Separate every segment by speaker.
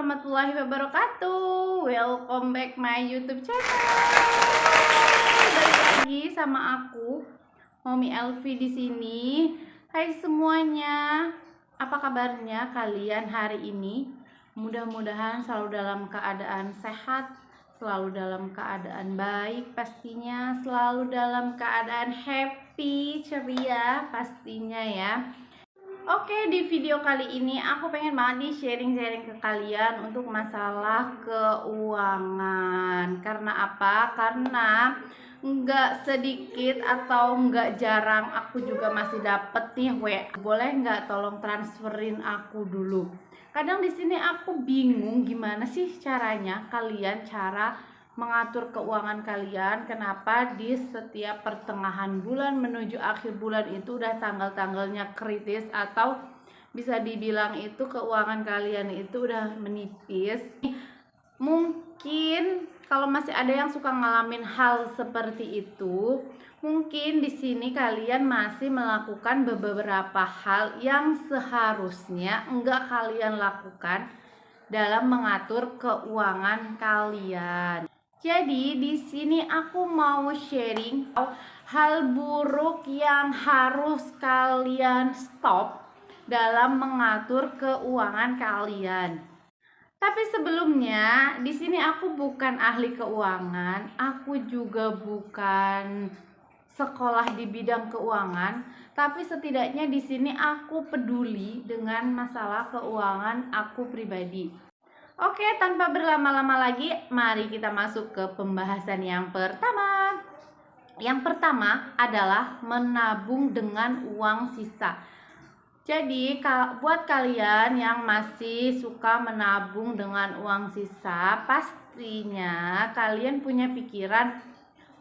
Speaker 1: warahmatullahi wabarakatuh. Welcome back my YouTube channel. Balik lagi sama aku, Mommy Elvi di sini. Hai semuanya, apa kabarnya kalian hari ini? Mudah-mudahan selalu dalam keadaan sehat, selalu dalam keadaan baik pastinya, selalu dalam keadaan happy, ceria pastinya ya. Oke, di video kali ini aku pengen banget nih sharing-sharing ke kalian untuk masalah keuangan. Karena apa? Karena nggak sedikit atau nggak jarang aku juga masih dapet nih WA. Boleh nggak tolong transferin aku dulu? Kadang di sini aku bingung gimana sih caranya kalian mengatur keuangan kalian. Kenapa di setiap pertengahan bulan menuju akhir bulan itu udah tanggal-tanggalnya kritis, atau bisa dibilang itu keuangan kalian itu udah menipis. Mungkin kalau masih ada yang suka ngalamin hal seperti itu, mungkin di sini kalian masih melakukan beberapa hal yang seharusnya enggak kalian lakukan dalam mengatur keuangan kalian. Jadi di sini aku mau sharing hal buruk yang harus kalian stop dalam mengatur keuangan kalian. Tapi sebelumnya, di sini aku bukan ahli keuangan, aku juga bukan sekolah di bidang keuangan, tapi setidaknya di sini aku peduli dengan masalah keuangan aku pribadi. Oke, tanpa berlama-lama lagi, mari kita masuk ke pembahasan yang pertama. Yang pertama adalah menabung dengan uang sisa. Jadi, buat kalian yang masih suka menabung dengan uang sisa, pastinya kalian punya pikiran,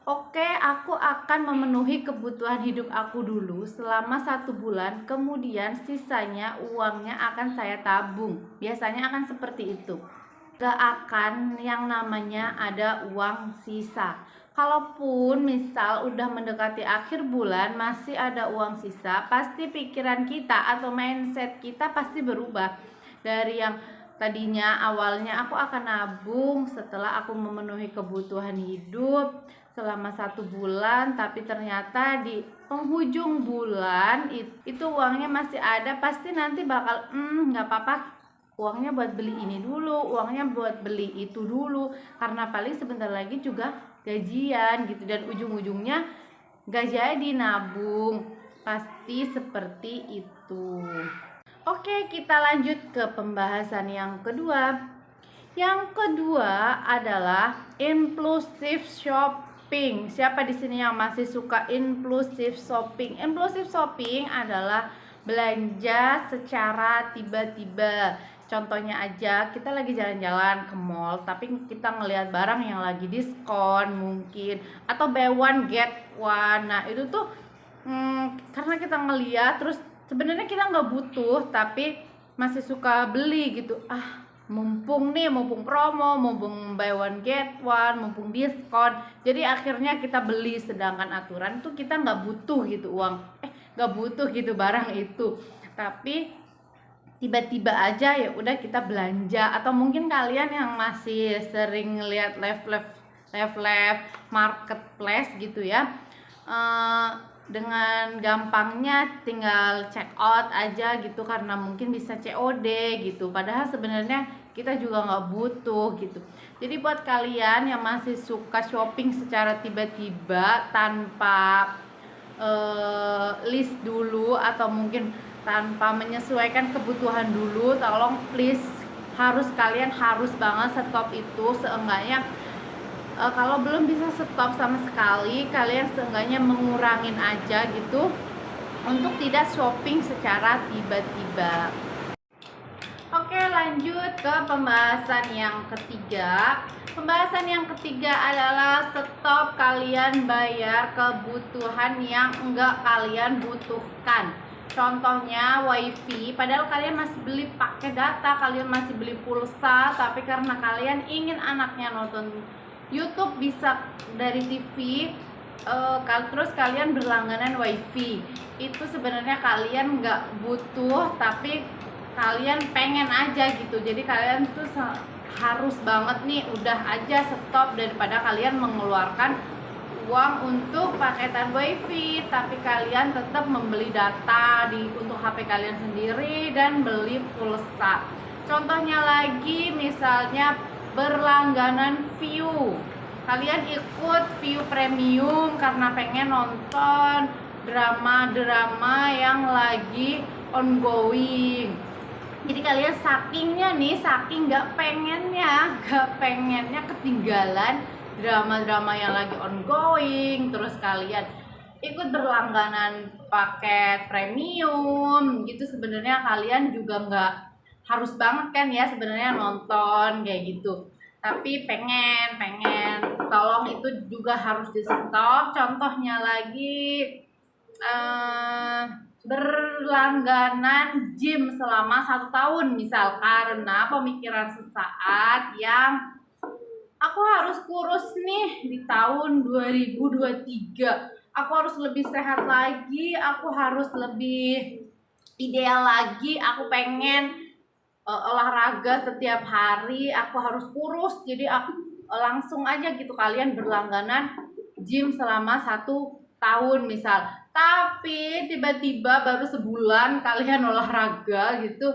Speaker 1: oke, aku akan memenuhi kebutuhan hidup aku dulu selama 1 bulan, kemudian sisanya uangnya akan saya tabung. Biasanya akan seperti itu. Gak akan yang namanya ada uang sisa. Kalaupun misal udah mendekati akhir bulan masih ada uang sisa, pasti pikiran kita atau mindset kita pasti berubah. Dari yang tadinya awalnya aku akan nabung setelah aku memenuhi kebutuhan hidup selama 1 bulan, tapi ternyata di penghujung bulan itu uangnya masih ada, pasti nanti bakal nggak apa-apa, uangnya buat beli ini dulu, uangnya buat beli itu dulu, karena paling sebentar lagi juga gajian gitu, dan ujung-ujungnya gak jadi nabung. Pasti seperti itu. Oke, kita lanjut ke pembahasan yang kedua. Yang kedua adalah impulsive shopping. Siapa di sini yang masih suka impulsive shopping? Impulsive shopping adalah belanja secara tiba-tiba. Contohnya aja, kita lagi jalan-jalan ke mall, tapi kita ngelihat barang yang lagi diskon mungkin, atau buy one get one. Nah itu tuh karena kita ngelihat, terus sebenarnya kita nggak butuh, tapi masih suka beli gitu. Mumpung promo, mumpung buy one get one, mumpung diskon, jadi akhirnya kita beli, sedangkan aturan tuh kita nggak butuh gitu nggak butuh gitu barang itu, tapi tiba-tiba aja ya udah kita belanja. Atau mungkin kalian yang masih sering lihat live marketplace gitu ya, dengan gampangnya tinggal check out aja gitu, karena mungkin bisa COD gitu, padahal sebenarnya kita juga nggak butuh gitu. Jadi buat kalian yang masih suka shopping secara tiba-tiba tanpa list dulu, atau mungkin tanpa menyesuaikan kebutuhan dulu, tolong please, kalian harus banget stop itu. Seenggaknya kalau belum bisa stop sama sekali, kalian seenggaknya mengurangin aja gitu, untuk tidak shopping secara tiba-tiba. Oke, lanjut ke pembahasan yang ketiga. Pembahasan yang ketiga adalah stop kalian bayar kebutuhan yang enggak kalian butuhkan. Contohnya wifi, padahal kalian masih beli pakai data, kalian masih beli pulsa, tapi karena kalian ingin anaknya nonton YouTube bisa dari TV, terus kalian berlangganan wifi. Itu sebenarnya kalian nggak butuh, tapi kalian pengen aja gitu. Jadi kalian tuh harus banget nih udah aja stop daripada kalian mengeluarkan uang untuk paketan wifi, tapi kalian tetap membeli data untuk HP kalian sendiri dan beli pulsa. Contohnya lagi misalnya berlangganan view. Kalian ikut view premium karena pengen nonton drama-drama yang lagi ongoing. Jadi kalian saking nggak pengennya ketinggalan drama-drama yang lagi ongoing, terus kalian ikut berlangganan paket premium gitu. Sebenarnya kalian juga nggak harus banget kan ya sebenarnya nonton kayak gitu, tapi pengen tolong itu juga harus di stop. Contohnya lagi berlangganan gym selama 1 tahun misal, karena pemikiran sesaat yang aku harus kurus nih di tahun 2023, aku harus lebih sehat lagi, aku harus lebih ideal lagi, aku pengen olahraga setiap hari, aku harus kurus, jadi aku langsung aja gitu kalian berlangganan gym selama 1 tahun misal. Tapi tiba-tiba baru sebulan kalian olahraga gitu,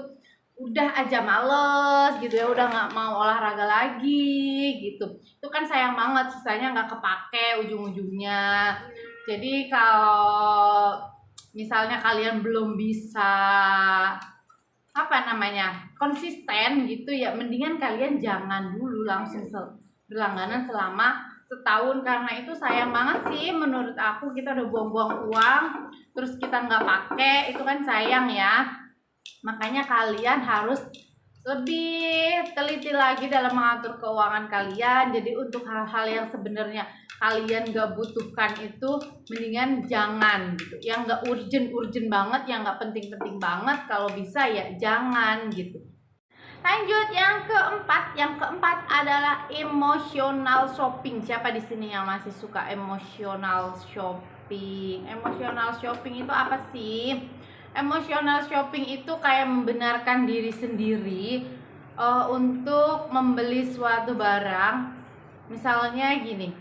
Speaker 1: udah aja males gitu ya, udah nggak mau olahraga lagi gitu. Itu kan sayang banget, sisanya nggak kepake ujung-ujungnya. Jadi kalau misalnya kalian belum bisa konsisten gitu ya, mendingan kalian jangan dulu langsung berlangganan selama setahun, karena itu sayang banget sih menurut aku. Kita udah buang-buang uang terus kita nggak pakai, itu kan sayang ya. Makanya kalian harus lebih teliti lagi dalam mengatur keuangan kalian. Jadi untuk hal-hal yang sebenarnya kalian gak butuhkan itu mendingan jangan gitu. Yang gak urgent banget, yang gak penting-penting banget, kalau bisa ya jangan gitu. Lanjut yang keempat adalah emotional shopping. Siapa di sini yang masih suka emotional shopping? Emotional shopping itu apa sih? Emotional shopping itu kayak membenarkan diri sendiri untuk membeli suatu barang. Misalnya gini,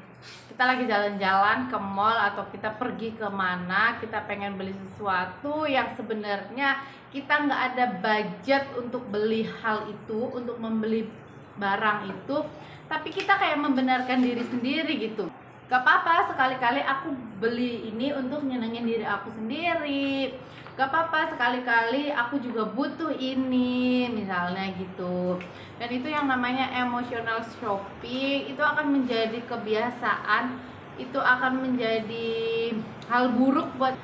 Speaker 1: kita lagi jalan-jalan ke mall atau kita pergi kemana, kita pengen beli sesuatu yang sebenarnya kita nggak ada budget untuk beli hal itu, untuk membeli barang itu, tapi kita kayak membenarkan diri sendiri gitu. Gak apa-apa sekali-kali aku beli ini untuk nyenengin diri aku sendiri, gak apa-apa sekali-kali aku juga butuh ini misalnya gitu. Dan itu yang namanya emotional shopping. Itu akan menjadi kebiasaan, itu akan menjadi hal buruk buat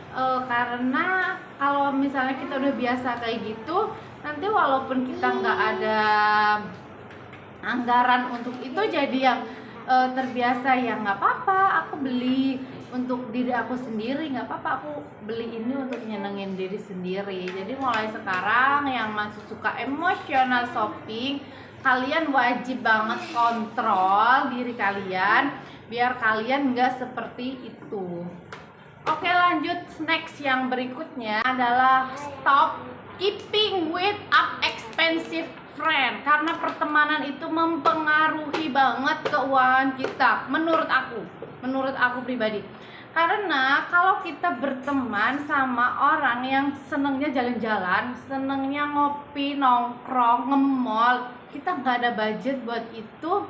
Speaker 1: karena kalau misalnya kita udah biasa kayak gitu, nanti walaupun kita nggak ada anggaran untuk itu, jadi yang terbiasa ya nggak apa-apa aku beli untuk diri aku sendiri, nggak apa-apa aku beli ini untuk nyenengin diri sendiri. Jadi mulai sekarang yang masih suka emotional shopping, kalian wajib banget kontrol diri kalian biar kalian nggak seperti itu. Oke, lanjut. Next yang berikutnya adalah stop keeping with up expensive friend, karena pertemanan itu mempengaruhi banget keuangan kita menurut aku pribadi. Karena kalau kita berteman sama orang yang senengnya jalan-jalan, senengnya ngopi, nongkrong, nge-mall, kita nggak ada budget buat itu,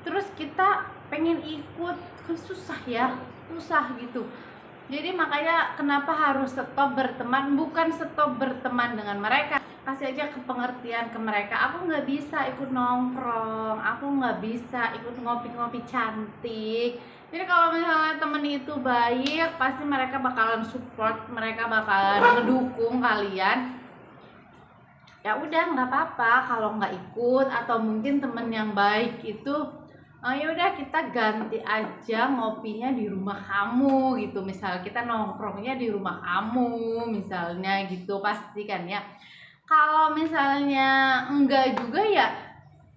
Speaker 1: terus kita pengen ikut, kan susah gitu. Jadi makanya kenapa harus stop berteman, bukan stop berteman dengan mereka, kasih aja pengertian ke mereka. Aku nggak bisa ikut nongkrong, aku nggak bisa ikut ngopi-ngopi cantik. Jadi kalau misalnya temen itu baik, pasti mereka bakalan support, mereka bakalan ngedukung kalian. Ya udah, nggak apa-apa kalau nggak ikut, atau mungkin temen yang baik itu ya udah kita ganti aja ngopinya di rumah kamu gitu, misal kita nongkrongnya di rumah kamu misalnya gitu, pasti kan ya. Kalau misalnya enggak juga ya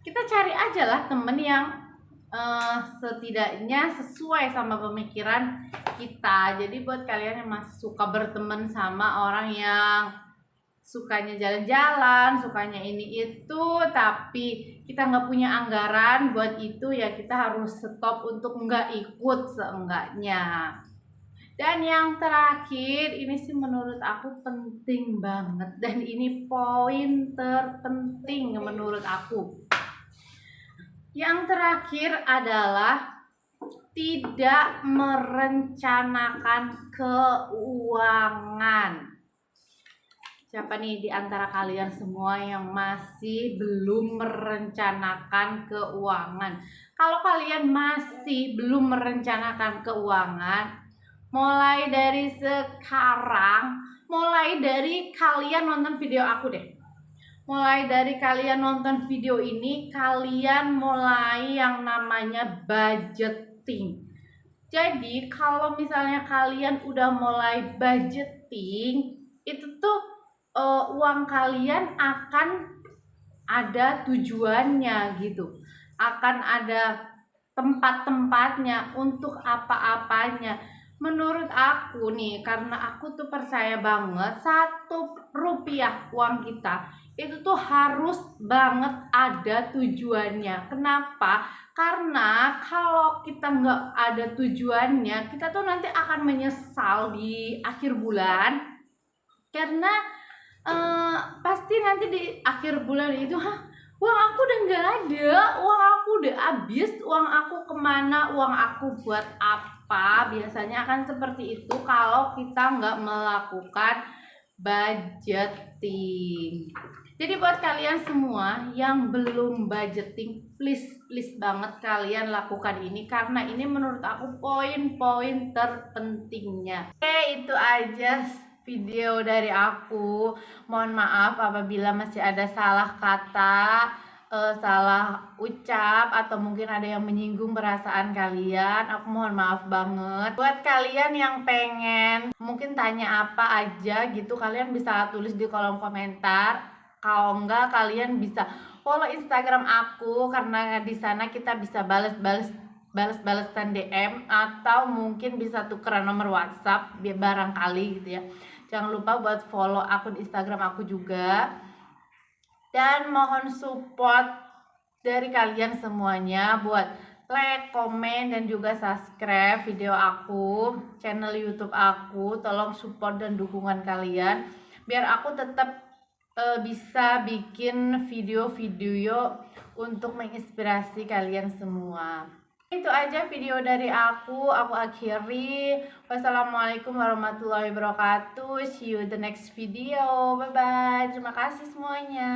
Speaker 1: kita cari aja lah temen yang setidaknya sesuai sama pemikiran kita. Jadi buat kalian yang masih suka berteman sama orang yang sukanya jalan-jalan, sukanya ini itu, tapi kita nggak punya anggaran buat itu, ya kita harus stop untuk nggak ikut seenggaknya. Dan yang terakhir, ini sih menurut aku penting banget, dan ini poin terpenting menurut aku. Yang terakhir adalah tidak merencanakan keuangan. Siapa nih di antara kalian semua yang masih belum merencanakan keuangan? Kalau kalian masih belum merencanakan keuangan, mulai dari sekarang, mulai dari kalian nonton video aku deh. Mulai dari kalian nonton video ini, kalian mulai yang namanya budgeting. Jadi kalau misalnya kalian udah mulai budgeting, itu tuh uang kalian akan ada tujuannya gitu. Akan ada tempat-tempatnya untuk apa-apanya. Menurut aku nih, karena aku tuh percaya banget, 1 rupiah uang kita itu tuh harus banget ada tujuannya. Kenapa? Karena kalau kita nggak ada tujuannya, kita tuh nanti akan menyesal di akhir bulan. Karena pasti nanti di akhir bulan itu, uang aku udah nggak ada, uang aku udah habis, uang aku kemana, uang aku buat apa. Biasanya akan seperti itu kalau kita nggak melakukan budgeting. Jadi buat kalian semua yang belum budgeting, please banget kalian lakukan ini, karena ini menurut aku poin-poin terpentingnya. Oke, itu aja video dari aku. Mohon maaf apabila masih ada salah kata, salah ucap, atau mungkin ada yang menyinggung perasaan kalian. Aku mohon maaf banget. Buat kalian yang pengen mungkin tanya apa aja gitu, kalian bisa tulis di kolom komentar. Kalau enggak, kalian bisa follow Instagram aku, karena di sana kita bisa bales-balesan DM, atau mungkin bisa tukeran nomor WhatsApp biar barangkali gitu ya. Jangan lupa buat follow akun Instagram aku juga. Dan mohon support dari kalian semuanya buat like, komen, dan juga subscribe video aku, channel YouTube aku. Tolong support dan dukungan kalian biar aku tetap bisa bikin video-video untuk menginspirasi kalian semua. Itu aja video dari aku akhiri. Wassalamualaikum warahmatullahi wabarakatuh. See you the next video. Bye bye. Terima kasih semuanya.